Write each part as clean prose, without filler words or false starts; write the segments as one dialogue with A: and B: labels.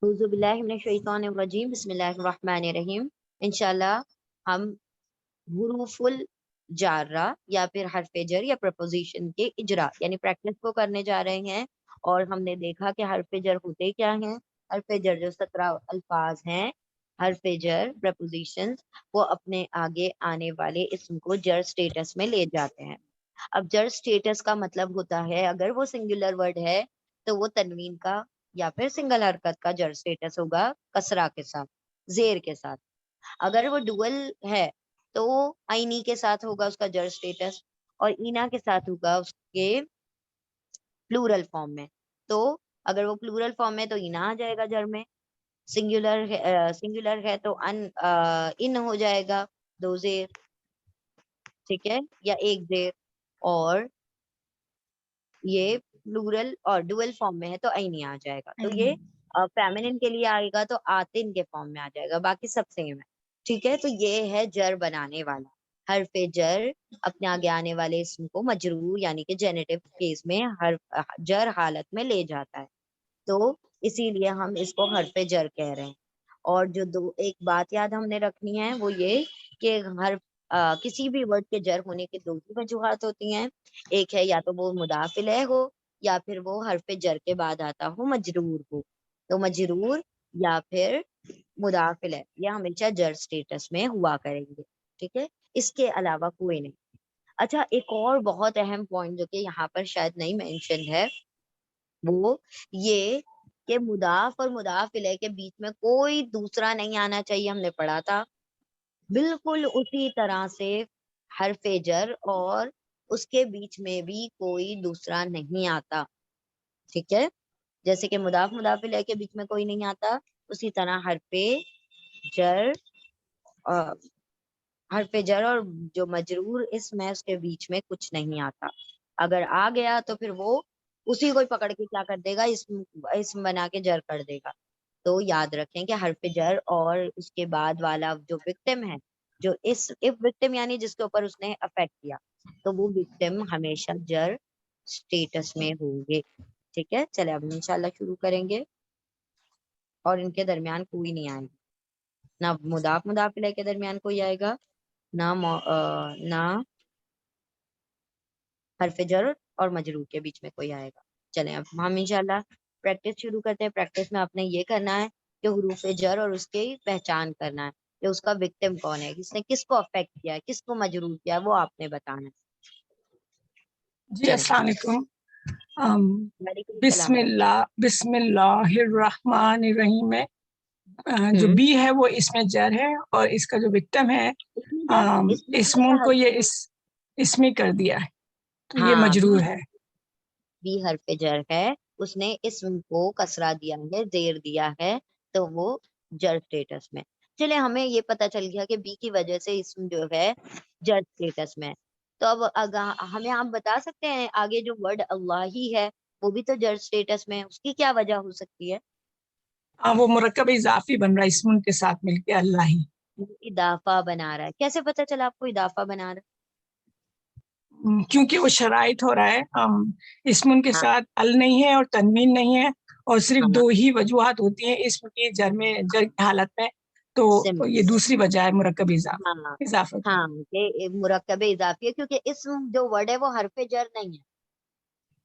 A: اعوذ باللہ من الشیطان الرجیم، بسم اللہ الرحمن الرحیم۔ انشاءاللہ ہم حروف الجارہ یا پھر حرف جر یا پرپوزیشن کے اجرا یعنی پریکٹس کو کرنے جا رہے ہیں، اور ہم نے دیکھا کہ حرف جر ہوتے کیا ہیں۔ حرف جر جو 17 الفاظ ہیں، حرف جر پرپوزیشن، وہ اپنے آگے آنے والے اسم کو جر سٹیٹس میں لے جاتے ہیں۔ اب جر سٹیٹس کا مطلب ہوتا ہے اگر وہ سنگولر ورڈ ہے تو وہ تنوین کا یا پھر سنگل حرکت کا جر سٹیٹس ہوگا کسرہ کے ساتھ، زیر کے ساتھ۔ اگر وہ ڈوئل ہے تو آئینی کے ساتھ ہوگا اس کا جر سٹیٹس، اور اینا کے ساتھ ہوگا اس کے پلورل فارم میں۔ تو اگر وہ پلورل فارم میں تو اینا آ جائے گا جر میں، سنگولر ہے تو ان ہو جائے گا، 2 زیر، ٹھیک ہے، یا 1 زیر، اور یہ پلورل اور ڈوئل فارم میں ہے تو عینی آ جائے گا۔ تو یہ فیمنن کے لیے آئے گا تو آتن کے فارم میں آ جائے گا، باقی سب سیم ہے، ٹھیک ہے۔ تو یہ ہے جر بنانے والا۔ حرف جر اپنے آگے آنے والے اسم کو مجرور یعنی کہ جینیٹو کیس میں حرف جر حالت میں لے جاتا ہے، تو اسی لیے ہم اس کو حرف جر کہہ رہے ہیں۔ اور جو ایک بات یاد ہم نے رکھنی ہے وہ یہ کہ کسی بھی ورڈ کے جر ہونے کی 2 ہی وجوہات ہوتی ہیں، ایک ہے یا تو وہ مضاف الیہ ہو یا پھر وہ حرف جر کے بعد آتا ہو مجرور ہو، تو مجرور یا پھر مضاف الیہ یہ ہمیشہ جر سٹیٹس میں ہوا کریں گے، ٹھیک ہے، اس کے علاوہ کوئی نہیں۔ اچھا، ایک اور بہت اہم پوائنٹ جو کہ یہاں پر شاید نہیں مینشن ہے وہ یہ کہ مضاف اور مضاف الیہ کے بیچ میں کوئی دوسرا نہیں آنا چاہیے، ہم نے پڑھا تھا۔ بالکل اسی طرح سے حرف جر اور اس کے بیچ میں بھی کوئی دوسرا نہیں آتا، ٹھیک ہے، جیسے کہ مضاف الیہ کے بیچ میں کوئی نہیں آتا، اسی طرح حرف جر اور جو مجرور اسم ہے اس کے بیچ میں کچھ نہیں آتا۔ اگر آ گیا تو پھر وہ اسی کو پکڑ کے کیا کر دے گا، اسم بنا کے جر کر دے گا۔ تو یاد رکھیں کہ حرف جر اور اس کے بعد والا جو وکٹم ہے، جو اس وکٹم یعنی جس کے اوپر اس نے افیکٹ کیا، تو وہ وکٹم ہمیشہ جر سٹیٹس میں ہوں گے، ٹھیک ہے۔ چلے اب انشاءاللہ شروع کریں گے، اور ان کے درمیان کوئی نہیں آئے گا، نہ مضاف الیہ کے درمیان کوئی آئے گا، نہ حرف جر اور مجرور کے بیچ میں کوئی آئے گا۔ چلیں اب ہم انشاءاللہ پریکٹس شروع کرتے ہیں۔ پریکٹس میں آپ نے یہ کرنا ہے کہ حروف جر اور اس کی پہچان کرنا ہے کہ اس کا وکٹم کون ہے، کس نے کس کو افیکٹ کیا ہے، کس کو مجرور کیا ہے، وہ آپ نے بتانا ہے۔
B: جی السلام علیکم۔
A: وعلیکم السلام۔
B: بسم اللہ الرحمن الرحیم میں جو بی ہے وہ اس میں جر ہے، اور اس کا جو وکٹم ہے اسمون کو یہ اسمی کر دیا ہے، تو یہ مجرور ہے۔
A: بی حرف جر ہے، اس نے اسم کو کسرہ دیا ہے، زیر دیا ہے، تو وہ جر سٹیٹس میں۔ چلے ہمیں یہ پتا چل گیا کہ بی کی وجہ سے اسم جو ہے جر سٹیٹس میں۔ تو اب ہمیں آپ بتا سکتے ہیں آگے جو ورڈ اللہ ہی ہے وہ بھی تو جر سٹیٹس میں ہے، اس کی کیا وجہ ہو سکتی ہے؟
B: وہ مرکب اضافی بن رہا ہے اسمون کے ساتھ مل کے، اللہ ہی
A: اضافہ بنا رہا ہے۔ کیسے پتا چلا آپ کو اضافہ بنا رہا ہے؟
B: کیونکہ وہ شرائط ہو رہا ہے، اسمن کے ساتھ ال نہیں ہے اور تنوین نہیں ہے، اور صرف 2 ہی وجوہات ہوتی ہیں اسم کی جر کی حالت میں، تو یہ دوسری وجہ ہے مرکب اضافہ۔
A: ہاں، یہ مرکب اضافی ہے کیونکہ اسم جو ورڈ ہے وہ حرف جر نہیں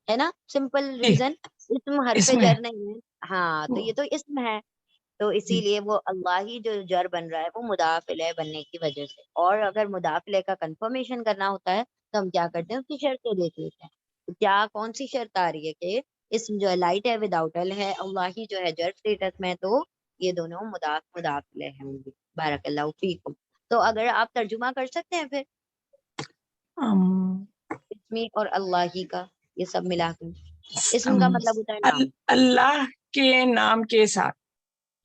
A: ہے نا، سمپل ریزن، اسم حرف جر نہیں ہے، ہاں، تو یہ تو اسم ہے، تو اسی لیے وہ اللہ ہی جو جر بن رہا ہے وہ مضاف الیہ بننے کی وجہ سے۔ اور اگر مضاف الیہ کا کنفرمیشن کرنا ہوتا ہے تو ہم کیا کرتے ہیں، اس کی شرطیں دیکھ لیتے ہیں۔ کیا کون سی شرط آ رہی ہے کہ اسم جو ہے لائٹ ہے وداؤٹ ال ہے، اللہ ہی جو ہے جر سٹیٹس میں، تو یہ دونوں مضاف الیہ ہوں گے۔ بارک اللہ فیکم۔ تو اگر آپ ترجمہ کر سکتے ہیں پھر اسمی اور اللہ ہی کا، یہ سب ملا کر اسم کا مطلب ہوتا ہے نام،
B: اللہ کے نام کے ساتھ۔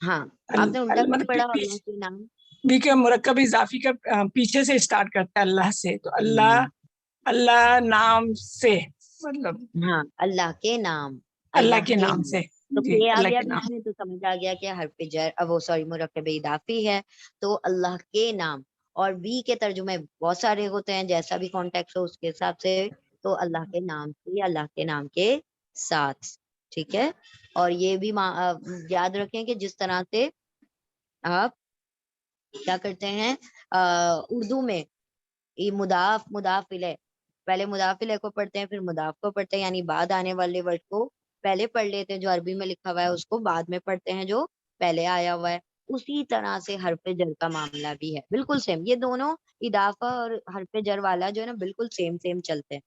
A: ہاں، آپ نے الٹا کچھ پڑھا، اللہ کے نام
B: بھی کہ مرکب اضافی کا پیچھے سے اسٹارٹ کرتا ہے اللہ سے، تو اللہ نام سے، مطلب
A: ہاں، اللہ کے نام،
B: اللہ کے نام سے،
A: تو
B: جی
A: یہ آ
B: اللہ
A: گیا
B: کے
A: بیچ
B: نام۔
A: میں، تو سمجھ آ گیا کہ حرف جر وہ مرکب اضافی ہے تو اللہ کے نام، اور بی کے ترجمے بہت سارے ہوتے ہیں، جیسا بھی کانٹیکٹ ہو اس کے حساب سے، تو اللہ کے نام سے یا اللہ کے نام کے ساتھ، ٹھیک ہے. اور یہ بھی یاد رکھیں کہ جس طرح سے آپ کیا کرتے ہیں اردو میں یہ مضاف الیہ، پہلے مضاف الیہ کو پڑھتے ہیں پھر مضاف کو پڑھتے ہیں، یعنی بعد آنے والے ورڈ کو پہلے پڑھ لیتے ہیں جو عربی میں لکھا ہوا ہے، اس کو بعد میں پڑھتے ہیں جو پہلے آیا ہوا ہے. اسی طرح سے حرف جر کا معاملہ بھی ہے، بالکل سیم. یہ دونوں اضافہ اور حرف جر والا جو ہے نا بالکل سیم سیم چلتے ہیں.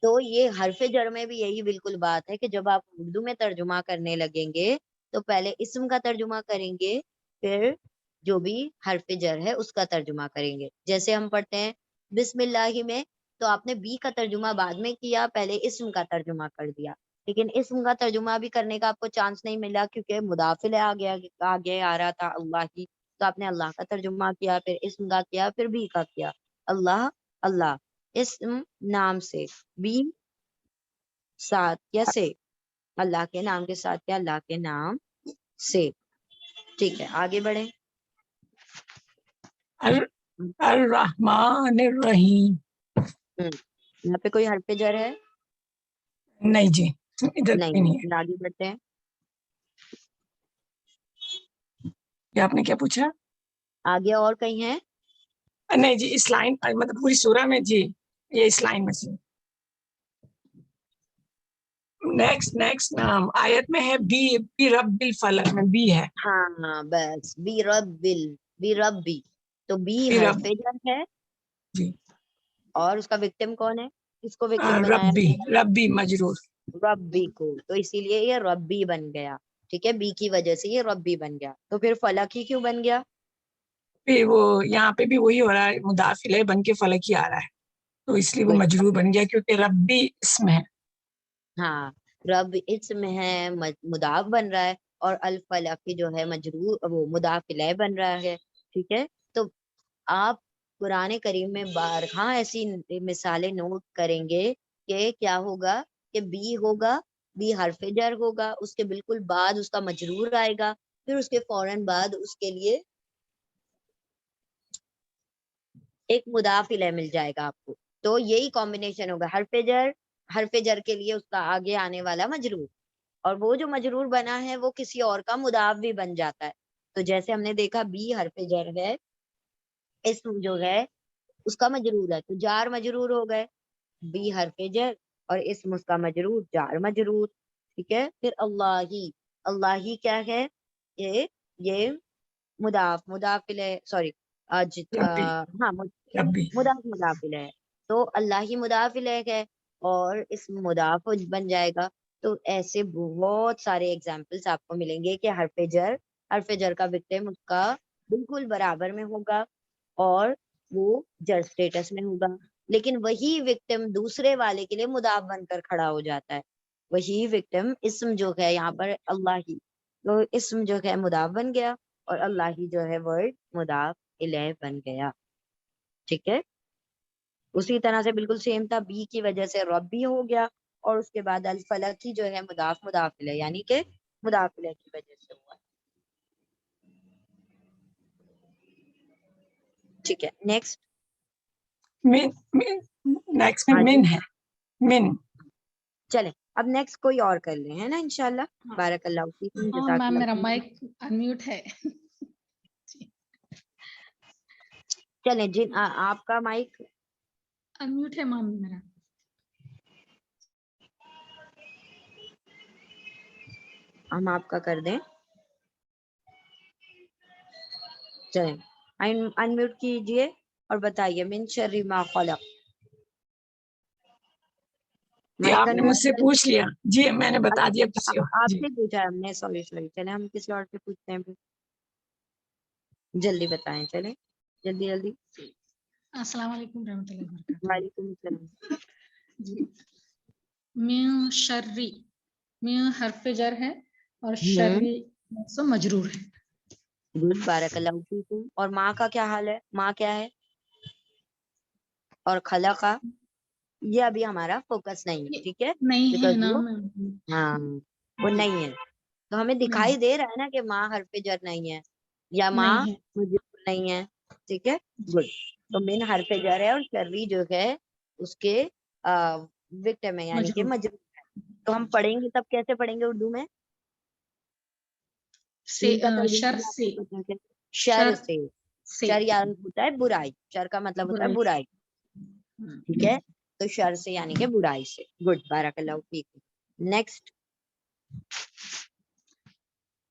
A: تو یہ حرف جر میں بھی یہی بالکل بات ہے کہ جب آپ اردو میں ترجمہ کرنے لگیں گے تو پہلے اسم کا ترجمہ کریں گے، پھر جو بھی حرف جر ہے اس کا ترجمہ کریں گے. جیسے ہم پڑھتے ہیں بسم اللہ میں، تو آپ نے بی کا ترجمہ بعد میں کیا، پہلے اسم کا ترجمہ کر دیا. لیکن اسم کا ترجمہ بھی کرنے کا آپ کو چانس نہیں ملا کیونکہ مضاف الیہ آگے آ رہا تھا اللہ کی، تو آپ نے اللہ کا ترجمہ کیا، پھر اسم کا کیا، پھر بی کا کیا. اللہ، اللہ اسم نام سے، بی ساتھ یا سے، اللہ کے نام کے ساتھ یا اللہ کے نام سے. ٹھیک ہے آگے بڑھیں.
B: الرحمن الرحیم.
A: یہاں پہ کوئی حرف جر ہے؟
B: نہیں جی، ادھر
A: نہیں
B: نہیں ہے.
A: ہے. آگے بڑھتے ہیں.
B: یہ آپ نے کیا پوچھا؟
A: آگے اور کہیں ہیں؟
B: نہیں جی، اس لائن مطلب پوری سورہ میں جی، یہ اس لائن میں سے. نیکسٹ آیت میں ہے بی رب الفلق میں بی ہے.
A: ہاں بس بی ربی، تو بی
B: بی
A: حرف
B: رب
A: جر ہے
B: جی،
A: اور اس کا وکٹم کون ہے؟ کس کو وکٹم بنایا؟
B: ربی مجرور.
A: ربی کو، تو اسی لیے یہ ربی بن گیا. ٹھیک ہے، بی کی وجہ سے یہ ربی بن گیا. تو پھر فلک ہی کیوں بن گیا؟
B: پھر وہ یہاں پہ بھی وہی ہو رہا ہے، مضاف الیہ بن کے فلک ہی آ رہا ہے، تو اس لیے وہ مجرور بن گیا کیونکہ ربی اسم ہے.
A: ہاں رب اسم ہے، مضاف بن رہا ہے، اور الفلق جو ہے مجرور وہ مضاف الیہ بن رہا ہے. ٹھیک ہے، تو آپ قرآن کریم میں بارہا ایسی مثالیں نوٹ کریں گے کہ کیا ہوگا کہ بی ہوگا، بی حرف جر ہوگا، اس کے بالکل بعد اس کا مجرور آئے گا، پھر اس کے فوراً بعد اس کے لیے ایک مضاف الیہ مل جائے گا آپ کو. تو یہی کمبینیشن ہوگا، حرف جر کے لیے اس کا آگے آنے والا مجرور، اور وہ جو مجرور بنا ہے وہ کسی اور کا مضاف بھی بن جاتا ہے. تو جیسے ہم نے دیکھا بی حرف جر ہے، اسم جو ہے اس کا مجرور ہے تو جار مجرور ہو گئے، بی حرف جر اور اسم اس کا مجرور، جار مجرور. ٹھیک ہے، پھر اللہ ہی کیا ہے؟ یہ مضاف الیہ، سوری
B: ربی
A: ہاں
B: ربی
A: مضاف الیہ ہے، تو اللہ ہی مضاف الیہ ہے اور اسم مضاف بن جائے گا. تو ایسے بہت سارے ایگزامپلس آپ کو ملیں گے کہ حرف جر کا وکٹم اس کا بالکل برابر میں ہوگا اور وہ جر سٹیٹس میں ہوگا، لیکن وہی وکٹم دوسرے والے کے لیے مضاف بن کر کھڑا ہو جاتا ہے. وہی وکٹم اسم جو ہے یہاں پر اللہ ہی، تو اسم جو ہے مضاف بن گیا اور اللہ ہی جو ہے ورڈ مضاف الیہ بن گیا. ٹھیک ہے، اسی طرح سے بالکل سیم تھا، بی کی وجہ سے ربی ہو گیا اور اس کے بعد الفلق ہی جو ہے مضاف الیہ، یعنی کہ مضاف الیہ کی وجہ سے ہوا. ٹھیک ہے، نیکسٹ
B: نیکسٹ میں من ہے، من.
A: چلیں اب نیکسٹ کوئی اور کر لیں، ہے نا انشاءاللہ. بارک اللہ فیکم، جزاک
C: میم میرا
A: اللہ.
C: مائک انمیوٹ ہے.
A: چلیں جن آپ کا مائک
C: انمیوٹ ہے میم میرا.
A: ہم آپ کا کر دیں. چلیں انمیوٹ کیجئے اور بتائیے من شر ما خلق.
B: جی
A: مائک
B: آپ نے مجھ سے پوچھ لیا جی، میں نے بتا دیا کسی اور.
A: آپ
B: جی
A: سے پوچھا ہم نے، سوری چلیں ہم کسی اور سے پوچھتے ہیں پھر. جلدی بتائیں، چلیں جلدی.
C: السلام علیکم رحمۃ اللہ وبرکاتہ.
A: وعلیکم السلام.
C: جی من شرری، من حرف جر ہے اور شرری سے مجرور ہے.
A: گڈ، بارک اللہ فیکم. اور ماں کا کیا حال ہے؟ ماں کیا ہے؟ اور خلقہ یہ ابھی ہمارا فوکس نہیں ہے. ٹھیک ہے،
C: نہیں ہے
A: بیکاز
C: نام،
A: ہاں وہ نہیں ہے، تو ہمیں دکھائی دے رہا ہے نا کہ ماں حرف جر نہیں ہے یا ماں
C: نہیں ہے.
A: مجرور نہیں ہے. ٹھیک ہے گڈ. تو من حرف جر ہے اور شرری جو ہے اس کے وکٹم ہے، یعنی کہ
C: مجرور.
A: مجرور ہے. تو ہم پڑھیں گے تب کیسے پڑھیں گے اردو میں؟
C: سے
A: مین کا ترجمہ
C: شر
A: بھی آپ
C: سے
A: کو پتہ ہے، شر سے.
C: سے
A: شر یعنی ہوتا ہے برائی، شر کا مطلب ہوتا ہے برائی. ٹھیک ہے، تو شر سے یعنی کہ برائی سے. گڈ، بارک اللہ فیک. نیکسٹ.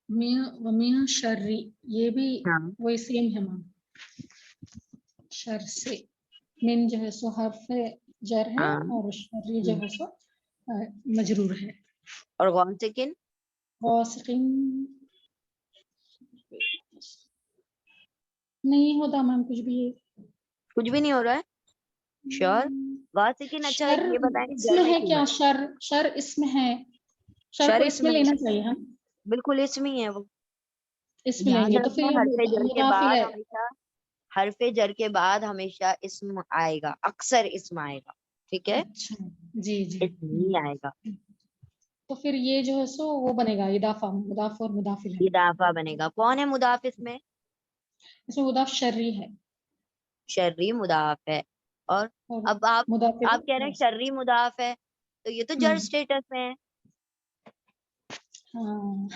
C: ومن شرری، یہ بھی
A: ہاں
C: وہی سیم ہے میم. شر سے من جو ہے سو حرف جر ہے
A: ہاں.
C: اور شرری جو ہے سو مجرور ہے.
A: اور غون سیکن
C: غاسقین نہیں ہوتا میم کچھ بھی.
A: کچھ بھی نہیں ہو رہا ہے. شور غاسقین. اچھا
C: شر
A: یہ بتائیں
C: اس
A: جر
C: میں
A: میں
C: ہے
A: کیوں
C: کیا؟
A: ہے؟
C: شر اس میں ہے. شر
A: شر
C: کو اس
A: اسم
C: میں
A: ہے،
C: لینا چاہیے ہم.
A: بالکل اسم ہی ہے وہ.
C: اس میں
A: یاد
C: لیں گے تو پھر
A: رکھنا
C: یہ
A: حرف جر کے
C: مضاف
A: بعد
C: ہے.
A: ہمیشہ، حرف جر کے بعد ہمیشہ اسم آئے گا، اکثر اسم آئے گا. ٹھیک ہے،
C: اچھا جی جی.
A: اسم نہیں آئے گا.
C: تو پھر یہ جو ہے سو وہ بنے گا اضافہ، مضاف اور مضاف الیہ.
A: اضافہ بنے گا. کون ہے مضاف اس میں؟
C: اس میں مضاف شرری ہے
A: شرری مضاف ہے. اور
C: اور
A: اب
C: مضاف
A: آپ کہہ رہے ہیں شرری مضاف ہے، تو یہ تو جر اسٹیٹس میں ہے.
C: ہاں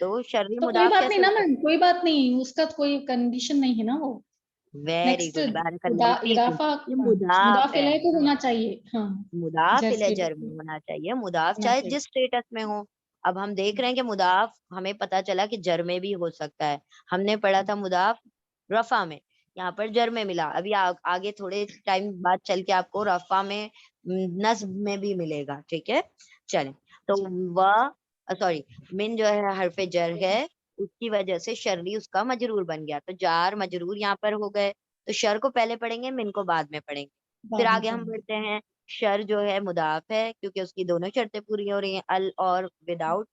A: تو شرری
C: تو کوئی
A: مضاف
C: بات نہیں
A: کیسے
C: نا
A: ہو
C: میم،
A: سکتا
C: کوئی بات نہیں، اس کا کوئی کنڈیشن نہیں ہے نا وہ.
A: ہے؟ ویری
C: نیکسٹ
A: گڈ، بارک اللہ فیکم.
C: اضافہ
A: یہ مضاف
C: مضاف
A: ہے،
C: الیہ کو ہونا چاہیے. ہاں
A: مضاف
C: جر
A: الیہ
C: سے
A: جر میں ہونا چاہیے. مضاف
C: ہونا
A: چاہے
C: چاہیے.
A: جس اسٹیٹس میں ہو. اب ہم دیکھ رہے ہیں کہ مضاف ہمیں پتا چلا کہ جر میں بھی ہو سکتا ہے. ہم نے پڑھا تھا مضاف رفع میں، یہاں پر جر میں ملا. ابھی آگے تھوڑے ٹائم بعد چل کے آپ کو رفع میں نصب میں بھی ملے گا. ٹھیک ہے، چلیں. تو سوری من جو ہے حرف جر ہے، اس کی وجہ سے شرری اس کا مجرور بن گیا. تو جار مجرور یہاں پر ہو گئے، تو شر کو پہلے پڑھیں گے، من کو بعد میں پڑھیں گے. پھر
C: بعد میں
A: آگے ہم
C: پڑھیں گے.
A: بڑھتے ہیں. شر جو ہے مضاف ہے کیونکہ اس کی دونوں شرطیں پوری ہو رہی ہیں، ال اور وداؤٹ.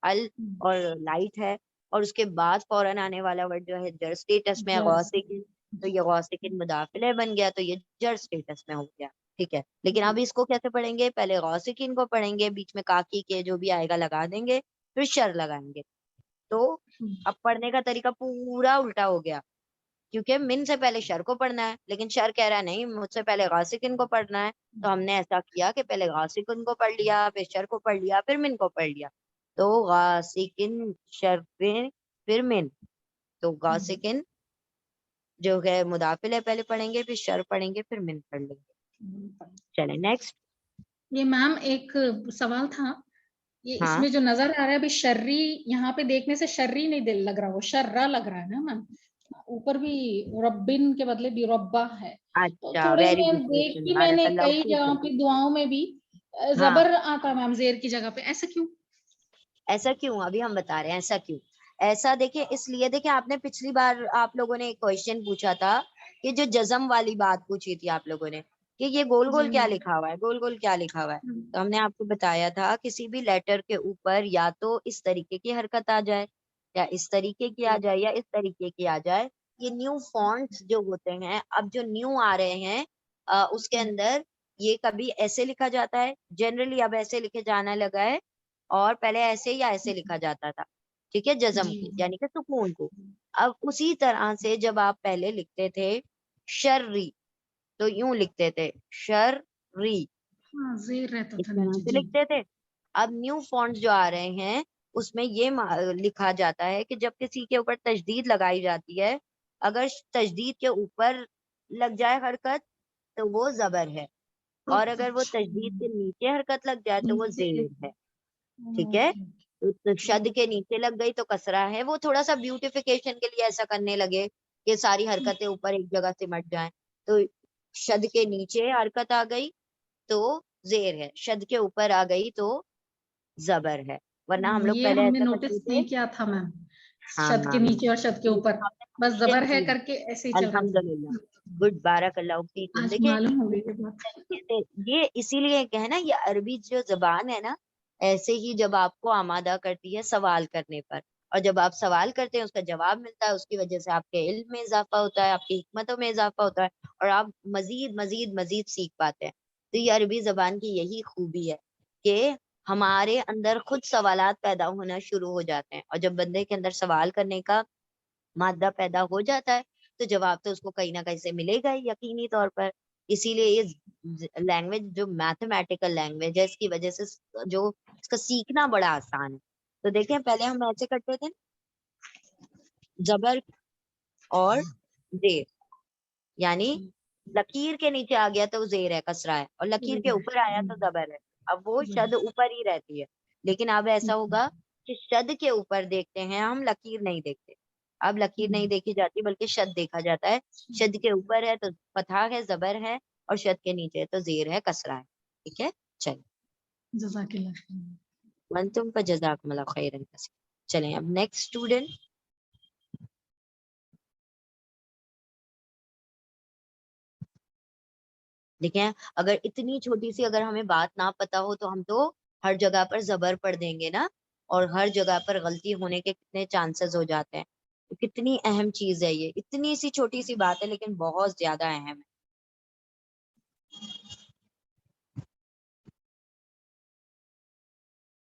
A: ال اور لائٹ ہے، اور اس کے بعد فوراً آنے والا ورڈ جو ہے جر اسٹیٹس میں ہے،
C: جر سے.
A: غاسقین. تو یہ غاسقین مضاف الیہ بن گیا، تو یہ جر اسٹیٹس میں ہو گیا. ٹھیک ہے، لیکن اب اس کو کیسے پڑھیں گے؟ پہلے غاسقین کو پڑھیں گے، بیچ میں کاکی کے جو بھی آئے گا لگا دیں گے، پھر شر لگائیں گے. تو اب پڑھنے کا طریقہ پورا الٹا ہو گیا، کیونکہ من سے پہلے شر کو پڑھنا ہے، لیکن شر کہہ رہا ہے نہیں مجھ سے پہلے غاسقین کو پڑھنا ہے. تو ہم نے ایسا کیا کہ پہلے غاسقین کو پڑھ لیا، پھر شر کو پڑھ لیا، پھر من کو پڑھ لیا. تو غاسقین شر پھر من. تو غاسقین جو ہے مضاف الیہ پہلے پڑھیں گے، پھر شر پڑھیں گے، پھر من پڑھ لیں گے. چلیں نیکسٹ.
C: یہ میم ایک سوال تھا، یہ اس
A: ہاں
C: میں جو نظر آ رہا ہے ابھی شرری، یہاں پہ دیکھنے سے شرری نہیں دل لگ رہا، وہ شررا لگ رہا ہے نا میم. اوپر بھی ربن کے بدلے بھی ربا ہے. تو
A: اچھا،
C: تھوڑے
A: ویری
C: میں
A: گڈ کوشچن،
C: دیکھی میں
A: بارک
C: نے
A: اللہ
C: کئی جگہ
A: فیکم.
C: پہ دعاؤں میں بھی
A: ہاں،
C: زبر آتا میم زیر کی جگہ پہ، ایسا کیوں؟
A: ایسا کیوں ابھی ہم بتا رہے ہیں ایسا کیوں. ایسا دیکھیں اس لیے، دیکھیں آپ نے پچھلی بار آپ لوگوں نے ایک کوشچن پوچھا تھا کہ جو جزم والی بات پوچھی تھی آپ لوگوں نے کہ یہ گول
C: جی
A: گول کیا لکھا ہوا ہے، گول گول کیا لکھا ہوا ہے.
C: میم.
A: تو ہم نے آپ کو بتایا تھا کسی بھی لیٹر کے اوپر یا تو اس طریقے کی حرکت آ جائے، یا اس طریقے کی آ جائے، یا اس طریقے کی آ جائے. یہ نیو فونٹس جو ہوتے ہیں، اب جو نیو آ رہے ہیں اس کے اندر یہ کبھی ایسے لکھا جاتا ہے، جنرلی اب ایسے لکھے جانا لگا ہے، اور پہلے ایسے یا ایسے لکھا جاتا تھا. ٹھیک ہے، جزم
C: جی
A: کو یعنی کہ سکون کو. اب اسی طرح سے جب آپ پہلے لکھتے تھے شرری، تو یوں لکھتے تھے شرری،
C: ہاں زیر رہتا
A: اس
C: تھا
A: طرح
C: نیچے.
A: سے
C: جی
A: لکھتے تھے. اب نیو فونٹس جو آ رہے ہیں اس میں یہ لکھا جاتا ہے کہ جب کسی کے اوپر تشدید لگائی جاتی ہے، اگر تشدید کے اوپر لگ جائے حرکت تو وہ زبر ہے، اور اگر وہ تشدید کے نیچے حرکت لگ جائے تو وہ زیر ہے. ٹھیک ہے، تو شد کے نیچے لگ گئی تو کسرہ ہے. وہ تھوڑا سا بیوٹیفیکیشن کے لیے ایسا کرنے لگے کہ ساری حرکتیں اوپر ایک جگہ سے مٹ جائیں. تو شد کے نیچے حرکت آ گئی تو زیر ہے، شد کے اوپر آ گئی تو زبر ہے. ورنہ ہم لوگ
C: یہ
A: پہلے
C: ہم نے
A: ایسا کرتے
C: نوٹس
A: تھے.
C: نہیں کیا تھا میم،
A: ہاں
C: شد کے
A: ہاں،
C: نیچے اور شد کے اوپر بس زبر ہے کر کے ایسے ہی چل رہا
A: الحمدللہ،
C: تھا.
A: گڈ، بارک اللہ فیکم.
C: آج
A: دیکھیں
C: معلوم ہو گئی یہ بات.
A: یہ اسی لیے کہ ہے نا، یہ عربی جو زبان ہے نا، ایسے ہی جب آپ کو آمادہ کرتی ہے سوال کرنے پر، اور جب آپ سوال کرتے ہیں اس کا جواب ملتا ہے، اس کی وجہ سے آپ کے علم میں اضافہ ہوتا ہے، آپ کی حکمتوں میں اضافہ ہوتا ہے، اور آپ مزید مزید مزید سیکھ پاتے ہیں. تو یہ عربی زبان کی یہی خوبی ہے کہ ہمارے اندر خود سوالات پیدا ہونا شروع ہو جاتے ہیں، اور جب بندے کے اندر سوال کرنے کا مادہ پیدا ہو جاتا ہے تو جواب تو اس کو کہیں نہ کہیں سے ملے گا ہی یقینی طور پر. اسی لیے یہ لینگویج جو میتھمیٹیکل لینگویج ہے اس کی وجہ سے جو اس کا سیکھنا بڑا آسان ہے. تو دیکھیں پہلے ہم ایسے کرتے تھے زبر اور زیر، یعنی لکیر کے نیچے آ گیا تو زیر ہے کسرہ ہے، اور لکیر کے اوپر آیا تو زبر ہے. اب وہ شد اوپر ہی رہتی ہے، لیکن اب ایسا ہوگا کہ شد کے اوپر دیکھتے ہیں ہم، لکیر نہیں دیکھتے. اب لکیر نہیں دیکھی جاتی بلکہ شد دیکھا جاتا ہے. شد کے اوپر ہے تو فتحہ ہے، زبر ہے، اور شد کے نیچے ہے تو زیر ہے، کسرہ ہے. ٹھیک ہے، چلیے
C: جزاک اللہ خیر.
A: وانتم فجزاکم اللہ خیرا کثیرا. چلیں اب نیکسٹ اسٹوڈنٹ. دیکھیں اگر اتنی چھوٹی سی اگر ہمیں بات نہ پتا ہو تو ہم تو ہر جگہ پر زبر پڑھ دیں گے نا، اور ہر جگہ پر غلطی ہونے کے کتنے چانسز ہو جاتے ہیں. تو کتنی اہم چیز ہے یہ، اتنی سی چھوٹی سی بات ہے لیکن بہت زیادہ اہم ہے.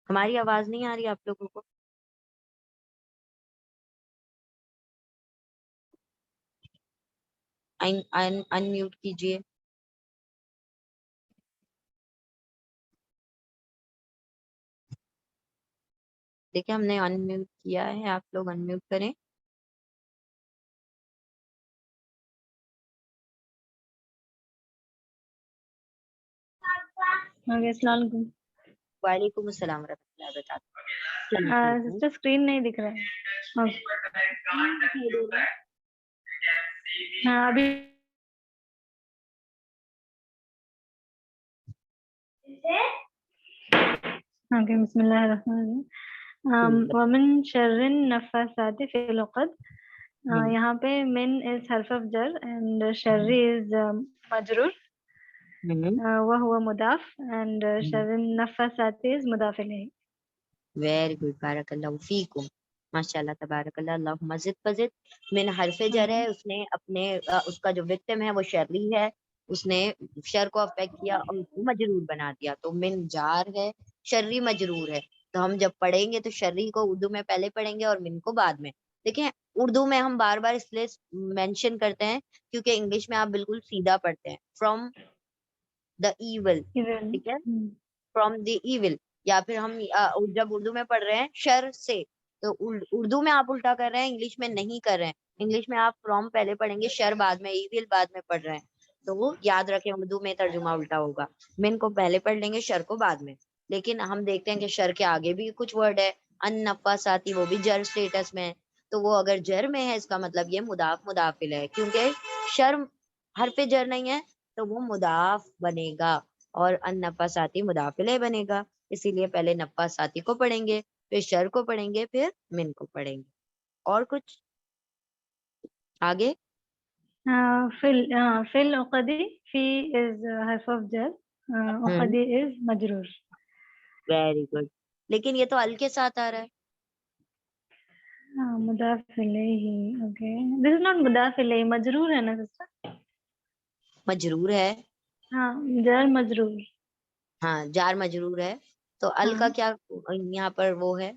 A: ہماری آواز نہیں آ رہی آپ لوگوں کو؟ ان میوٹ کیجئے. دیکھیں ہم نے ان میوٹ کیا ہے، آپ لوگ ان میوٹ کریں.
D: السلام علیکم.
A: وعلیکم السلام ورحمۃ اللہ وبرکاتہ.
D: سسٹر اسکرین نہیں دکھ رہا ہے. ہاں ابھی بسم اللہ الرحمن الرحیم. ومن شر النفاثات فی العقد. یہاں پہ من از حرف آف جر اینڈ شر از مجرور وہو مضاف اینڈ شر النفاثات از مضاف الیہ.
A: ویری گڈ، بارک اللہ فیکم، ماشاء اللہ تبارک اللہ. اللہ مزید فزد. من حرف جر ہے، اس نے اپنے اس کا جو وکٹم ہے وہ شرری ہے، اس نے شر کو افیکٹ کیا اور اس کو مجرور بنا دیا. تو من جار ہے، شرری مجرور ہے. تو ہم جب پڑھیں گے تو شرری کو اردو میں پہلے پڑھیں گے اور من کو بعد میں. دیکھیں اردو میں ہم بار بار اس لیے مینشن کرتے ہیں کیونکہ انگلش میں آپ بالکل سیدھا پڑھتے ہیں فرام دا ایول. ٹھیک ہے، فرام دی ایول. یا پھر ہم جب اردو میں پڑھ رہے ہیں شر سے، تو اردو میں آپ الٹا کر رہے ہیں، انگلش میں نہیں کر رہے ہیں. انگلش میں آپ فرام پہلے پڑھیں گے، شر بعد میں، ایول بعد میں پڑھ رہے ہیں. تو وہ یاد رکھیں اردو میں ترجمہ الٹا ہوگا، من کو پہلے پڑھ لیں گے، شر کو بعد میں. لیکن ہم دیکھتے ہیں کہ شر کے آگے بھی کچھ ورڈ ہے، ان نفاساتی، وہ بھی جر سٹیٹس میں ہے. تو وہ اگر جر میں ہے اس کا مطلب یہ مضاف مضافل ہے، کیونکہ شر حرف جر نہیں ہے تو وہ مضاف بنے گا اور ان نفاساتی مضاف الیہ بنے گا. اسی لیے پہلے نفاساتی کو پڑھیں گے، پھر شر کو پڑھیں گے، پھر من کو پڑھیں گے. اور کچھ آگے؟
D: فی العقد. فی از حرف آف جر، عقد از مجرور.
A: Very good. لیکن یہ تو ال کے ساتھ آ رہا ہے.
D: مضاف الیہ. اوکے، دس از ناٹ مضاف الیہ، مجرور ہے نا سسٹر؟
A: مجرور ہے،
D: ہاں جر مجرور.
A: ہاں جار مجرور ہے. تو ال کا کیا یہاں پر وہ ہے؟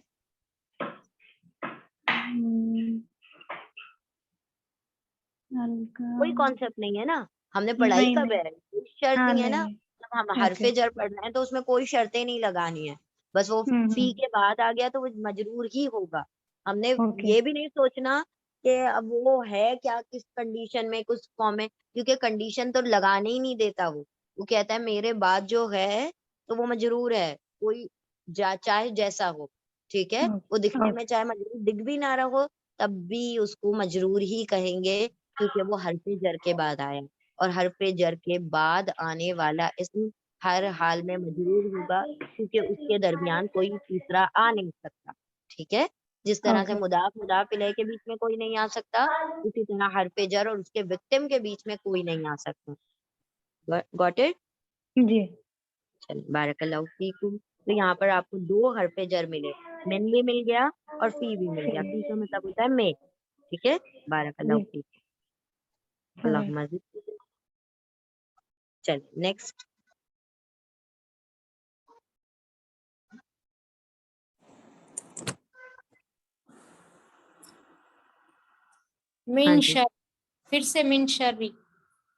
A: کوئی کانسیپٹ نہیں ہے نا، ہم نے پڑھائی کب ہے، کوئی شرط نہیں ہے نا. جب ہم حرف جر پڑھنا ہے تو اس میں کوئی شرطیں نہیں لگانی ہے، بس وہ فی کے بعد آ گیا تو وہ مجرور ہی ہوگا. ہم نے یہ بھی نہیں سوچنا کہ اب وہ ہے کیا، کس کنڈیشن میں، کس فارم میں، کیونکہ کنڈیشن تو لگانے ہی نہیں دیتا. وہ کہتا ہے میرے بعد جو ہے تو وہ مجرور ہے، کوئی چاہے جیسا ہو. ٹھیک ہے، وہ دکھنے میں چاہے مجرور دکھ بھی نہ رہا ہو تب بھی اس کو مجرور ہی کہیں گے، کیونکہ وہ حرف جر کے بعد آیا، اور حرف جر کے بعد آنے والا اسم ہر حال میں مجرور ہوگا کیونکہ اس کے درمیان کوئی تیسرا آ نہیں سکتا. ٹھیک ہے، جس طرح سے مضاف مضاف الیہ کے بیچ میں کوئی نہیں آ سکتا، اسی طرح حرف جر اور اس کے وکٹم کے بیچ میں کوئی نہیں آ سکتا. Got it?
D: جی.
A: چلیے بارک اللہ فیکم. تو یہاں پر آپ کو دو حرف جر ملے، من بھی مل گیا اور فی بھی مل گیا. فی کا مطلب ہوتا ہے میں. ٹھیک ہے، بارک اللہ فیکم. اللہ مزید. چلیے نیکسٹ.
E: من شر، پھر سے من شرری.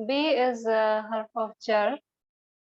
D: B is harf of jar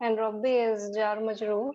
D: and Rabbi is jar majroor.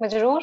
D: Majroor.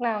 D: Now.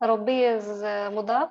D: Rabbi is mudaf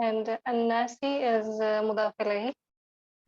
D: and An-Nasi is mudaf ilayhi.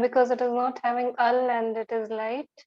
D: Because it is not having al and it is light.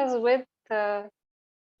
D: is with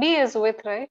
D: B is with, right?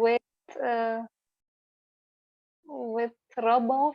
D: With with Rabb of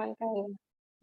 D: mankind.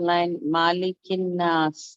F: line, Malikin Nas,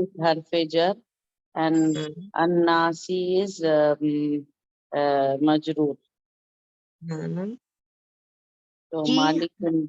F: is Harfajar and An-Nasi is Majroor. So Malikin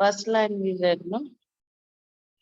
F: first line we read, no?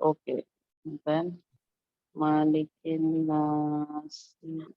F: okay. Then Malikin Nasi.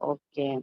F: okay.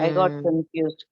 F: I got confused.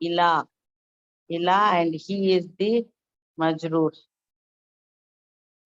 F: ila, ila, and he is the majroor.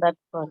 F: That's all.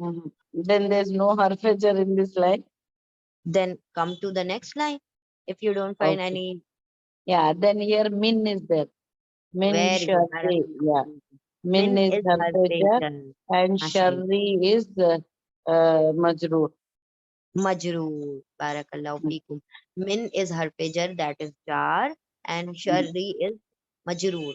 F: Mhm. Then there's no harfajar in this line.
A: Then come to the next line. If you don't find
F: Okay.
A: any,
F: Yeah, then here min is there. Min
A: very good.
F: sharri. Yeah. Min
A: Min
F: is
A: is
F: harfajar
A: harfejan.
F: and
A: Mashallah.
F: sharri is majroor.
A: Majroor. Barakallahu feekum. Min is harfejar, that is jar, and sharri is majroor.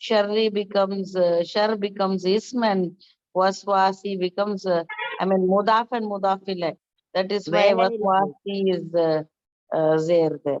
F: sharri becomes shar becomes ism and waswasi becomes I mean mudaf and mudaf ilayh. That is why
A: very good.
F: waswasi is there there.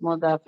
F: mudaf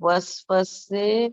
F: waswase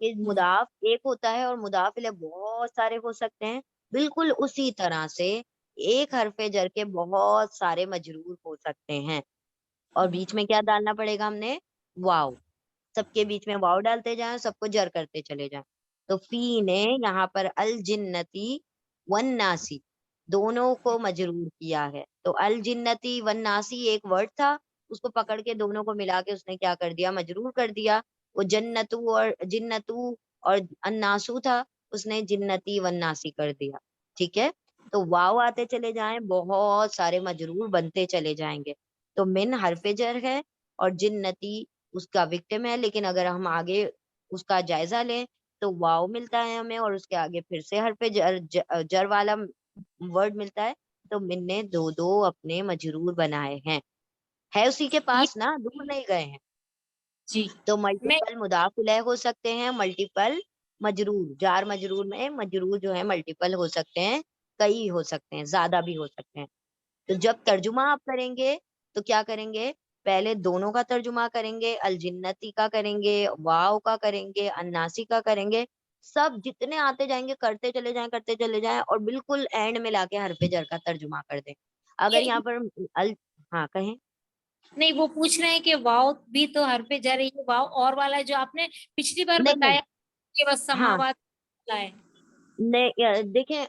A: کہ مضاف ایک ہوتا ہے اور مضاف الیہ بہت سارے ہو سکتے ہیں، بالکل اسی طرح سے ایک حرف جر کے بہت سارے مجرور ہو سکتے ہیں، اور بیچ میں کیا ڈالنا پڑے گا ہم نے؟ واو، سب کے بیچ میں واو ڈالتے جائیں، سب کو جر کرتے چلے جائیں. تو فی نے یہاں پر الجنتی والناسی دونوں کو مجرور کیا ہے. تو الجنتی والناسی ایک ورڈ تھا، اس کو پکڑ کے دونوں کو ملا کے اس نے کیا کر دیا؟ مجرور کر دیا. وہ جنتو اور الناسو تھا، اس نے جنتی والناسی کر دیا. ٹھیک ہے، تو واو آتے چلے جائیں، بہت سارے مجرور بنتے چلے جائیں گے. تو من حرف جر ہے اور جنتی اس کا وکٹم ہے، لیکن اگر ہم آگے اس کا جائزہ لیں تو واو ملتا ہے ہمیں، اور اس کے آگے پھر سے حرف جر والا ورڈ ملتا ہے. تو من نے دو دو اپنے مجرور بنائے ہیں، ہے اسی کے پاس نا، دور نہیں گئے ہیں.
E: جی
A: تو
E: میں
A: ملٹیپل مضاف الیہ ہو سکتے ہیں، ملٹیپل مجرور، جار مجرور میں مجرور جو ہے ملٹیپل ہو سکتے ہیں، کئی ہو سکتے ہیں، زیادہ بھی ہو سکتے ہیں. تو جب ترجمہ آپ کریں گے تو کیا کریں گے؟ پہلے دونوں کا ترجمہ کریں گے، الجنتی کا کریں گے، واو کا کریں گے، الناسی کا کریں گے، سب جتنے آتے جائیں گے کرتے چلے جائیں اور بالکل اینڈ میں لا کے حرف جر کا ترجمہ کر دیں. اگر یہاں پر ہاں کہیں
E: نہیں، وہ پوچھ رہے ہیں کہ واو بھی تو حرف جر ہے، یہ واو اور والا ہے جو آپ نے پچھلی بار
A: نہیں
E: بتایا کہ بس
A: ہاں
E: سماوات ہے.
A: نہیں دیکھیں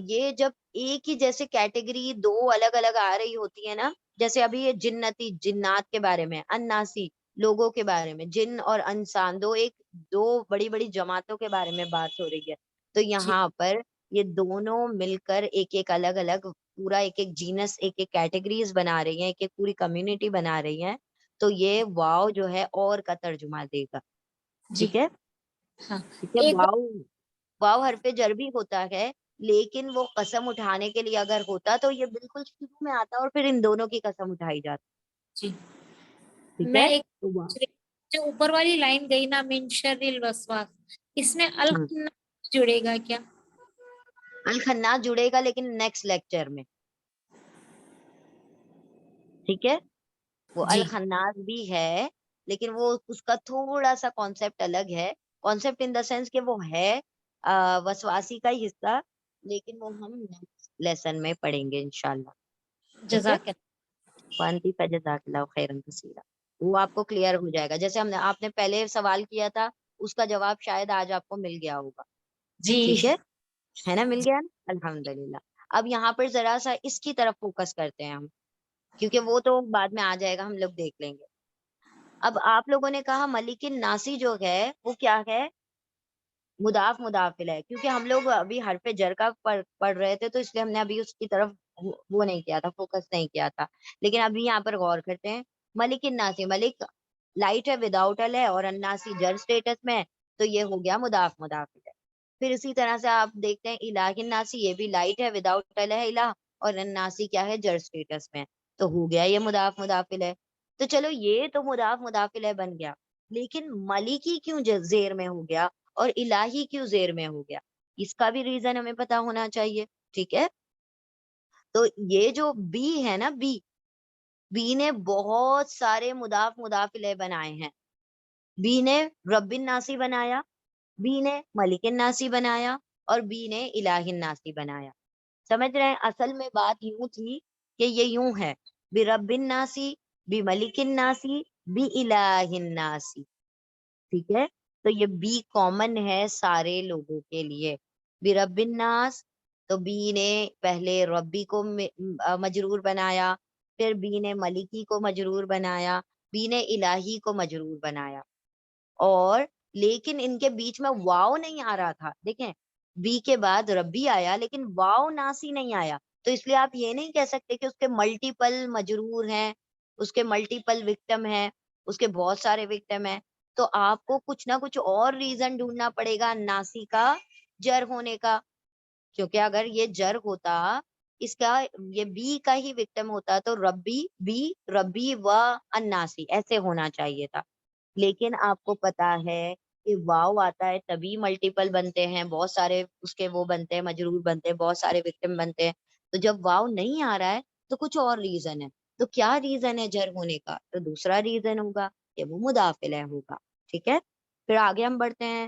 A: یہ جب ایک ہی جیسے کیٹیگری دو الگ الگ آ رہی ہوتی ہے نا، جیسے ابھی یہ جنتی جنات کے بارے میں، اناسی لوگوں کے بارے میں، جن اور انسان دو بڑی بڑی جماعتوں کے بارے میں بات ہو رہی ہے. تو
E: جی
A: یہاں پر یہ دونوں مل کر ایک ایک الگ الگ پورا ایک ایک جینس، ایک ایک کیٹیگریز بنا رہی ہیں، ایک ایک پوری کمیونٹی بنا رہی ہیں. تو یہ واو جو ہے اور کا ترجمہ دے گا.
E: جی
A: ٹھیک ہے،
E: ہاں.
A: ٹھیک ہے.
E: ایک بات
A: واو حرف جر بھی ہوتا ہے، لیکن وہ قسم اٹھانے کے لیے اگر ہوتا تو یہ بالکل شروع میں آتا اور پھر ان دونوں کی قسم اٹھائی جاتی.
E: جی
A: ٹھیک
E: میں
A: ہے،
E: ایک
A: تو واو
E: جو اوپر والی لائن گئی نا، من شر الوسواس، اس میں
A: ہاں
E: جڑے گا کیا؟
A: الخناس جڑے گا لیکن نیکسٹ لیکچر میں. ٹھیک ہے، وہ
E: جی
A: الخناس بھی ہے لیکن وہ اس کا تھوڑا سا کانسیپٹ الگ ہے. کانسیپٹ ان دا سینس کہ وہ ہے وسواسی کا ہی حصہ، لیکن وہ ہم نیکسٹ لیسن میں پڑھیں گے انشاءاللہ. ٹھیک ہے،
E: جزاک اللہ.
A: وانتی فجزاک اللہ خیرا کثیرا، وہ آپ کو کلیئر ہو جائے گا. جیسے آپ نے پہلے سوال کیا تھا، اس کا جواب شاید آج آپ کو مل گیا ہوگا.
E: جی
A: ٹھیک ہے نا، مل گیا نا، الحمدللہ. اب یہاں پر ذرا سا اس کی طرف فوکس کرتے ہیں ہم، کیونکہ وہ تو بعد میں آ جائے گا، ہم لوگ دیکھ لیں گے. اب آپ لوگوں نے کہا ملک الناسی جو ہے وہ کیا ہے؟ مضاف مضاف ہے، کیونکہ ہم لوگ ابھی حرف جر کا پڑھ رہے تھے تو اس لیے ہم نے ابھی اس کی طرف وہ نہیں کیا تھا، فوکس نہیں کیا تھا. لیکن ابھی یہاں پر غور کرتے ہیں. ملک الناسی، ملک لائٹ ہے وداؤٹ ال ہے اور الناسی جر سٹیٹس میں، تو یہ ہو گیا مضاف مضاف ہے. پھر اسی طرح سے آپ دیکھتے ہیں الہ الناسی، یہ بھی لائٹ ہے وداؤٹ ال ہے الہ، اور الناسی کیا ہے؟ جر سٹیٹس میں، تو ہو گیا یہ مضاف مضاف ہے. تو چلو یہ تو مضاف مضاف الیہ بن گیا، لیکن ملکی کیوں زیر میں ہو گیا اور الہی کیوں زیر میں ہو گیا؟ اس کا بھی ریزن ہمیں پتا ہونا چاہیے. ٹھیک ہے، تو یہ جو بی ہے نا، بی نے بہت سارے مضاف مضاف الیہ بنائے ہیں. بی نے رب الناسی بنایا، بی نے ملک الناسی بنایا، اور بی نے الہ الناسی بنایا. سمجھ رہے ہیں؟ اصل میں بات یوں تھی کہ یہ یوں ہے، برب الناسی، بملک الناسی، بِإِلَٰهِ الناسی. ٹھیک ہے، تو یہ بی کامن ہے سارے لوگوں کے لیے. برب الناس، تو بی نے پہلے ربی کو مجرور بنایا، پھر بی نے ملکی کو مجرور بنایا، بی نے الہی کو مجرور بنایا. اور لیکن ان کے بیچ میں واو نہیں آ رہا تھا. دیکھیں، بی کے بعد ربی آیا لیکن واو ناسی نہیں آیا، تو اس لیے آپ یہ نہیں کہہ سکتے کہ اس کے ملٹیپل مجرور ہیں، اس کے ملٹیپل وکٹم ہیں، اس کے بہت سارے وکٹم ہیں. تو آپ کو کچھ نہ کچھ اور ریزن ڈھونڈنا پڑے گا ناسی کا جر ہونے کا، کیونکہ اگر یہ جر ہوتا، اس کا یہ بی کا ہی وکٹم ہوتا تو ربی، بی ربی و الناسی ایسے ہونا چاہیے تھا. لیکن آپ کو پتا ہے کہ واو آتا ہے تبھی ملٹیپل بنتے ہیں، بہت سارے اس کے وہ بنتے ہیں، مجرور بنتے ہیں، بہت سارے وکٹم بنتے ہیں. تو جب واو نہیں آ رہا ہے تو کچھ اور ریزن ہے. تو کیا ریزن ہے جر ہونے کا؟ تو دوسرا ریزن ہوگا کہ وہ مضاف الیہ ہوگا. ٹھیک ہے، پھر آگے ہم بڑھتے ہیں.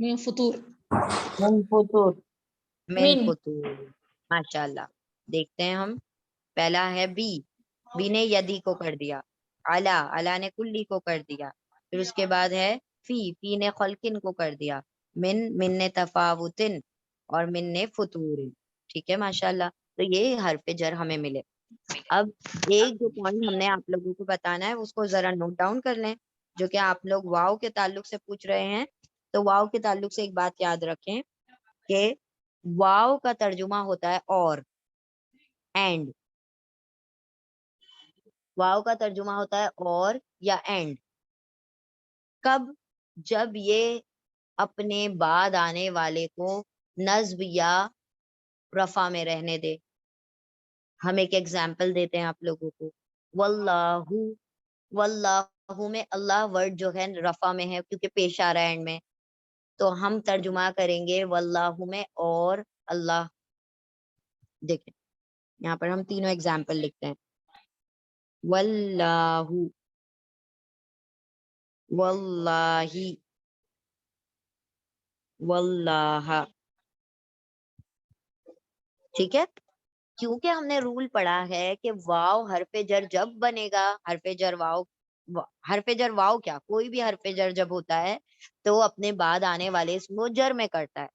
C: min futur.
F: من فطور.
A: من
E: من.
A: فطور. ماشاءاللہ. دیکھتے ہیں ہم. پہلا ہے بی. بی نے یدی کو کر دیا. علا. علا نے کلی کو کر دیا. پھر اس کے بعد ہے فی. فی نے خلقن کو کر دیا. من. من نے تفاوتن. اور من نے فطور. ٹھیک ہے ماشاءاللہ. تو یہ حرف جر ہمیں ملے. اب ایک جو پوائنٹ ہم نے آپ لوگوں کو بتانا ہے اس کو ذرا نوٹ ڈاؤن کر لیں, جو کہ آپ لوگ واو کے تعلق سے پوچھ رہے ہیں. تو واو کے تعلق سے ایک بات یاد رکھیں کہ واو کا ترجمہ ہوتا ہے اور, اینڈ. واو کا ترجمہ ہوتا ہے اور یا اینڈ. کب؟ جب یہ اپنے بعد آنے والے کو نصب یا رفع میں رہنے دے. ہم ایک ایگزامپل دیتے ہیں آپ لوگوں کو. واللہ. واللہ میں اللہ ورڈ جو ہے رفع میں ہے کیونکہ پیش آ رہا ہے اینڈ میں, تو ہم ترجمہ کریں گے واللہ میں اور اللہ. دیکھیں یہاں پر ہم تینوں ایگزامپل لکھتے ہیں. واللہ. واللہ. واللہ. ٹھیک ہے. کیونکہ ہم نے رول پڑھا ہے کہ واو حرف جر جب بنے گا, حرف جر واو, حرف جر واو کیا کوئی بھی حرف جر جب ہوتا ہے تو اپنے بعد آنے والے اسم کو جر میں کرتا ہے.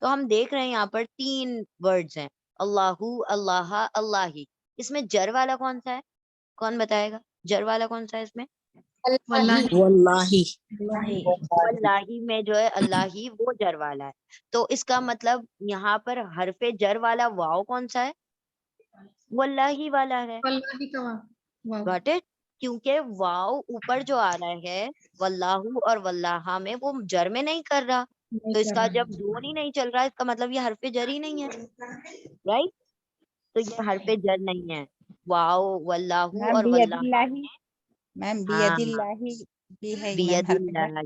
A: تو ہم دیکھ رہے ہیں یہاں پر 3 ورڈز ہیں, اللہ, اللہ, اللہ ہی. اس میں جر والا کون سا ہے؟ کون بتائے گا جر والا کون سا ہے اس میں؟
C: Wallahi.
G: واللہ.
A: واللہ میں جو ہے اللہ ہی وہ جر والا ہے. تو اس کا مطلب یہاں پر حرف جر والا واو کون سا ہے؟ واللہ والا ہے.
C: Wallahi کا واو.
A: Got it? کیونکہ واو اوپر جو آ رہا ہے واللہ اور واللہ میں وہ جر میں نہیں کر رہا, تو اس کا جب زون ہی نہیں چل رہا اس کا مطلب یہ حرف جر ہی نہیں ہے, رائٹ؟ تو یہ حرف جر نہیں ہے. واو واللہ
H: میم
A: اور
H: بید
A: واللہ.
H: اللہ. میم
A: ہاں
H: بید اللہ بھی ہے میم
A: بید
H: حرف جر.
A: اللہ.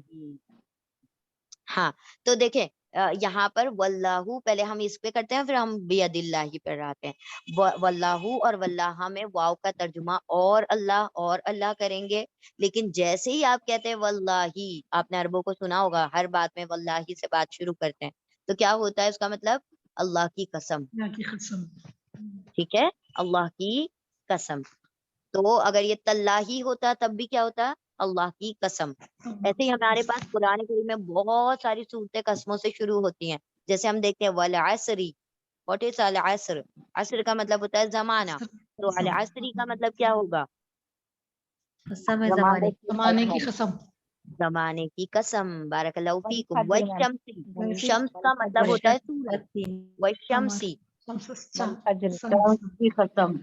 A: ہاں تو دیکھیں یہاں پر واللہ پہلے ہم اس پہ کرتے ہیں پھر ہم بید اللہ پہ آتے ہیں. واللہ اور واللہ میں واو کا ترجمہ اور اللہ کریں گے. لیکن جیسے ہی آپ کہتے ہیں واللہ, آپ نے عربوں کو سنا ہوگا ہر بات میں واللہ سے بات شروع کرتے ہیں, تو کیا ہوتا ہے اس کا مطلب اللہ کی قسم.
C: اللہ کی قسم.
A: ٹھیک ہے, اللہ کی قسم. تو اگر یہ تاللہ ہوتا تب بھی کیا ہوتا؟ اللہ کی قسم. ایسے ہی ہمارے پاس قرآن کریم میں بہت ساری صورتیں قسموں سے شروع ہوتی ہیں. جیسے ہم دیکھتے ہیں والعصری. واٹ از العصر؟ عصر کا مطلب ہوتا ہے زمانہ, تو العصری کا مطلب کیا ہوگا؟
C: زمانے کی قسم.
A: زمانے کی قسم. بارک اللہ فیکم.
H: والفجر میم.
A: والشمسی. شمس کا مطلب ہوتا ہے سورج. والشمسی.
F: شمس کی قسم.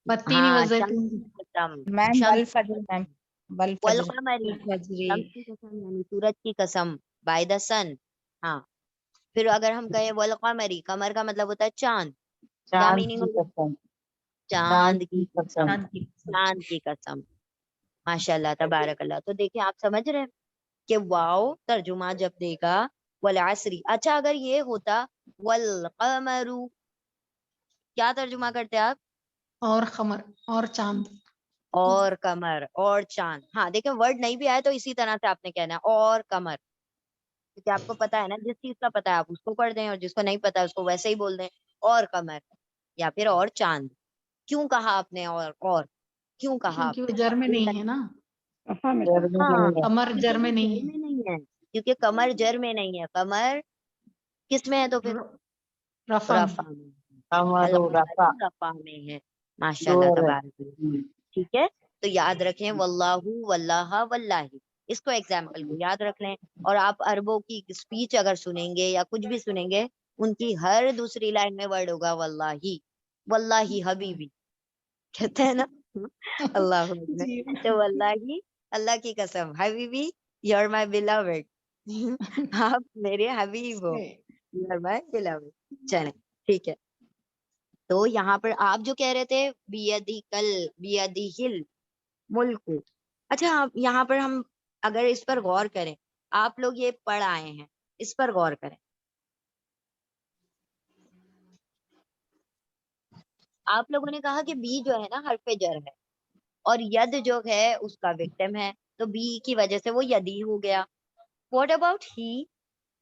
C: والتین
A: ہاں
C: والزیتون.
A: شمس کی قسم.
H: میم
A: شمس
H: والفجر میم. والفجر.
A: والقمری. شمس کی قسم یعنی سورج کی قسم. بائی دا سن. ہاں پھر اگر ہم کہیں والقمری, قمر کا مطلب ہوتا ہے چاند. کیا
F: چاند
A: میننگ
F: کی
A: ہوگا؟
F: قسم.
A: چاند کی
F: قسم.
A: چاند کی قسم. ماشاء اللہ تبارک اللہ. تو دیکھیں آپ سمجھ رہے ہیں کہ واو ترجمہ جب دے گا والعصری. اچھا اگر یہ ہوتا والقمر, کیا ترجمہ کرتے آپ؟
C: اور قمر اور چاند.
A: اور قمر اور چاند. ہاں دیکھیں ورڈ نہیں بھی آئے تو اسی طرح سے آپ نے کہنا ہے اور قمر, کیونکہ آپ کو پتا ہے نا جس چیز کا پتا ہے آپ اس کو پڑھ دیں اور جس کو نہیں پتا اس کو ویسے ہی بول دیں اور قمر یا پھر اور چاند. کیوں کہا آپ نے اور کیوں کہا آپ
C: کیونکہ وہ جر میں نہیں ہے نا.
F: جر میں
A: ہاں
F: نہیں ہے.
C: قمر جر میں نہیں
A: جر میں نہیں ہے, کیونکہ قمر جر میں نہیں ہے. قمر کس میں ہے تو پھر
C: ہے. رفع.
A: رفع میں.
F: قمر و رفع.
A: القمر رفع میں ہے. ماشاء اللہ تبارک اللہ. ٹھیک ہے, تو یاد رکھیں واللہ واللہ واللہ, اس کو ایگزامپل کو یاد رکھ لیں. اور آپ عربوں کی اسپیچ اگر سنیں گے یا کچھ بھی سنیں گے, ان کی ہر دوسری لائن میں ورڈ ہوگا واللہ. واللہ حبیبی کہتے ہیں نا اللہ اکبر.
C: جی.
A: تو واللہ اللہ کی قسم, حبیبی یو آر مائی بیلوڈ, آپ میرے حبیب ہو, یو آر مائی بیلوڈ. چلیں ٹھیک ہے. تو یہاں پر آپ جو کہہ رہے تھے بیدہل ملک. اچھا یہاں پر ہم اگر اس پر غور کریں, آپ لوگ یہ پڑھ آئے ہیں, اس پر غور کریں. آپ لوگوں نے کہا کہ بی جو ہے نا حرف جر ہے اور ید جو ہے اس کا وکٹم ہے, تو بی کی وجہ سے وہ یدی ہو گیا. What about he?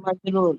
F: مجرور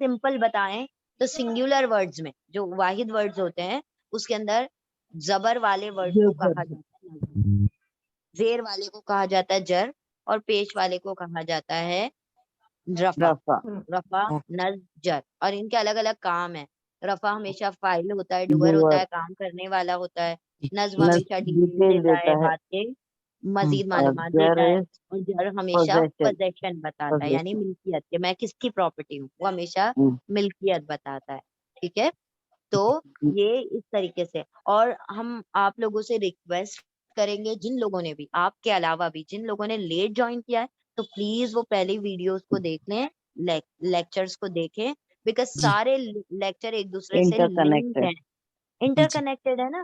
A: سمپل بتائیں تو سنگولر ورڈز میں جو واحد ورڈز ہوتے ہیں اس کے اندر زبر والے ورڈ کو کہا جاتا ہے نظم، زیر والے کو کہا جاتا ہے جر، اور پیش والے کو کہا جاتا ہے رفع. رفع نصب جر، اور ان کے الگ الگ کام ہیں. رفع ہمیشہ فاعل ہوتا ہے، ڈوئر ہوتا ہے، کام کرنے والا ہوتا ہے. نصب ہمیشہ ڈیٹیل دیتا ہے، بات کے مزید معلومات دیتا ہے. اور جر ہمیشہ پوزیشن بتاتا ہے، یعنی ملکیت کہ میں کس کی پراپرٹی ہوں، وہ ہمیشہ ملکیت بتاتا ہے. ٹھیک ہے، تو یہ اس طریقے سے. اور ہم آپ لوگوں سے ریکویسٹ کریں گے، جن لوگوں نے بھی آپ کے علاوہ بھی جن لوگوں نے لیٹ جوائن کیا ہے تو پلیز وہ پہلی ویڈیوز کو دیکھ لیں، لیکچرز کو دیکھیں، بیکاز سارے لیکچر ایک دوسرے سے لنک ہیں، انٹر کنیکٹڈ ہے نا.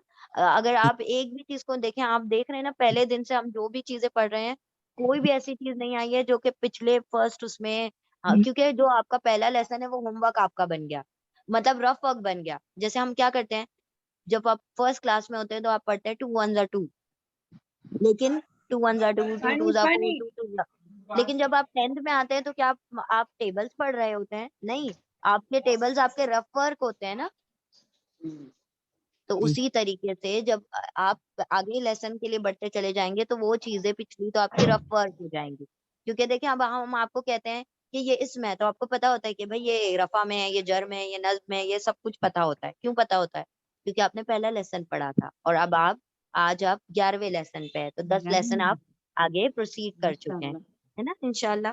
A: اگر آپ ایک بھی چیز کو دیکھیں، آپ دیکھ رہے ہیں نا پہلے دن سے ہم جو بھی چیزیں پڑھ رہے ہیں کوئی بھی ایسی چیز نہیں آئی ہے جو کہ پچھلے فرسٹ اس میں کیونکہ جو آپ کا پہلا لیسن ہے وہ ہوم ورک آپ کا بن گیا، مطلب رف ورک بن گیا. جیسے ہم کیا کرتے ہیں جب آپ فرسٹ کلاس میں ہوتے ہیں تو آپ پڑھتے ہیں 2 1 2، لیکن 2 1 2 2 2 4 2 2، لیکن جب آپ 10th میں آتے ہیں تو کیا آپ ٹیبلز پڑھ رہے ہوتے ہیں؟ نہیں، آپ کے ٹیبلز آپ کے رف ورک ہوتے ہیں نا. تو اسی طریقے سے جب آپ آگے لیسن کے لیے بڑھتے چلے جائیں گے تو وہ چیزیں پچھلی تو آپ کی رف ورک ہو جائیں گی. کیونکہ دیکھیں اب ہم آپ کو کہتے ہیں کہ یہ اسم ہے تو آپ کو پتا ہوتا ہے کہ بھائی یہ رفع میں ہے، یہ جر میں ہے، یہ نصب میں ہے، یہ سب کچھ پتا ہوتا ہے. کیوں پتا ہوتا ہے؟ کیونکہ آپ نے پہلا لیسن پڑھا تھا، اور اب آج آپ 11ویں لیسن پہ ہے، تو 10 لیسن آپ آگے پروسیڈ کر چکے ہیں، ہے نا انشاءاللہ.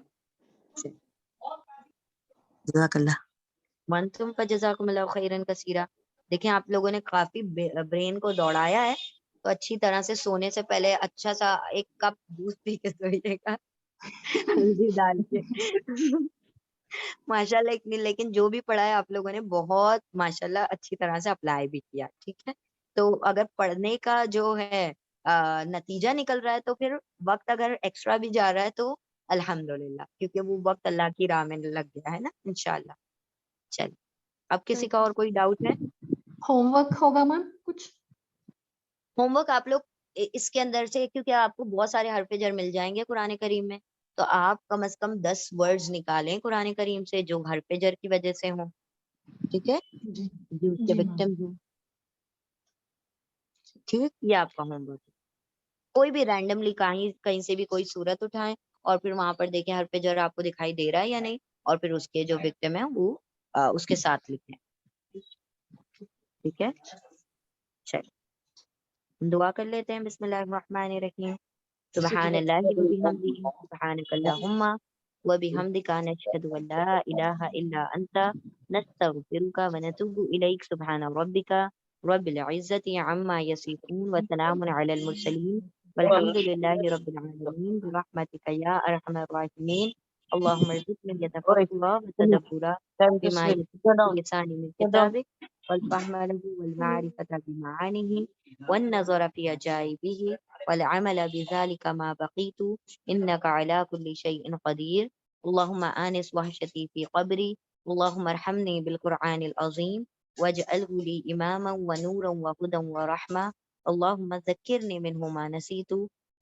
G: جزاک اللہ.
A: وانتم فجزاکم اللہ خیرن کثیرا. دیکھیں آپ لوگوں نے کافی برین کو دوڑایا ہے، تو اچھی طرح سے سونے سے پہلے اچھا سا ایک کپ دودھ پی کے سوئیے گا ہلدی ڈال کے. ماشاء اللہ. لیکن جو بھی پڑھا ہے آپ لوگوں نے بہت ماشاء اللہ اچھی طرح سے اپلائی بھی کیا. ٹھیک ہے، تو اگر پڑھنے کا جو ہے نتیجہ نکل رہا ہے تو پھر وقت اگر ایکسٹرا بھی جا رہا ہے تو الحمدللہ، کیونکہ وہ وقت اللہ کی راہ میں لگ گیا ہے نا انشاءاللہ. چلیے، اب کسی کا اور کوئی ڈاؤٹ ہے؟
C: ہوم ورک ہوگا میم کچھ؟
A: ہوم ورک آپ لوگ اس کے اندر سے، کیونکہ آپ کو بہت سارے حرف جر مل جائیں گے قرآن کریم میں، تو آپ کم از کم 10 ورڈز نکالیں قرآن کریم سے جو حرف جر کی وجہ سے ہوں. ٹھیک ہے،
C: جی
A: جو اس کے
C: جی میم.
A: وکٹمز ہوں. ٹھیک، یہ آپ کا ہوم ورک. کوئی بھی رینڈملی کہیں سے بھی کوئی صورت اٹھائیں اور پھر وہاں پر دیکھیں حرف جر آپ کو دکھائی دے رہا ہے یا نہیں، اور پھر اس کے جو وکٹم ہے وہ اس کے ساتھ لکھیں. ٹھیک ہے، چلیے دعا کر لیتے ہیں. بسم اللہ الرحمن الرحیم. سبحان اللہ وبحمدہ، سبحانک اللہم وبحمدک، نشہد ان لا الہ الا انت، نستغفرک ونتوب الیک. سبحان ربک رب العزت عما یصفون وسلام علی المرسلین والحمد للہ رب العالمین برحمتک یا ارحم الراحمین. اللہم ارزقنا التفکر والتدبر بما يتم لسان من كتابك والفهم له والمعرفة بمعانيه والنظر في عجائبه والعمل بذلك ما بقيت إنك على كل شيء قدير. اللهم آنس وحشتي في قبري، اللهم ارحمني بالقرآن العظيم واجعله لي إماما ونورا وهدى ورحمة. اللهم ذكرني منه ما نسيت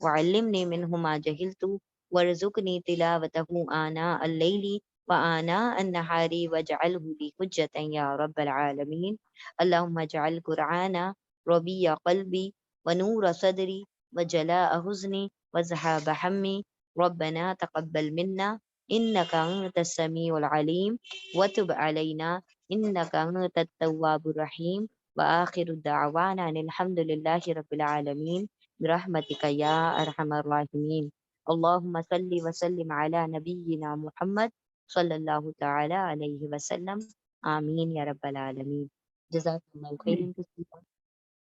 A: وعلمني منه ما جهلت وارزقني تلاوته آناء الليل وآناء النهار واجعله لي حجة يا رب العالمين. اللهم اجعل القرآن ربيع قلبي ونور صدري وجلاء حزني وذهاب همي. ربنا تقبل منا إنك أنت السميع العليم وتب علينا إنك أنت التواب الرحيم. وآخر دعوانا أن الحمد لله رب العالمين برحمتك يا أرحم الراحمين. اللهم صل وسلم على نبينا محمد صلی اللہ تعالی علیہ وسلم. آمین یا رب العالمین. جزاک اللہ خیر.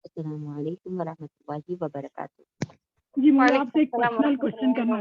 A: السلام علیکم ورحمۃ اللہ وبرکاتہ.
B: جی مجھے آپ سے ایک پرسنل کوشچن کرنا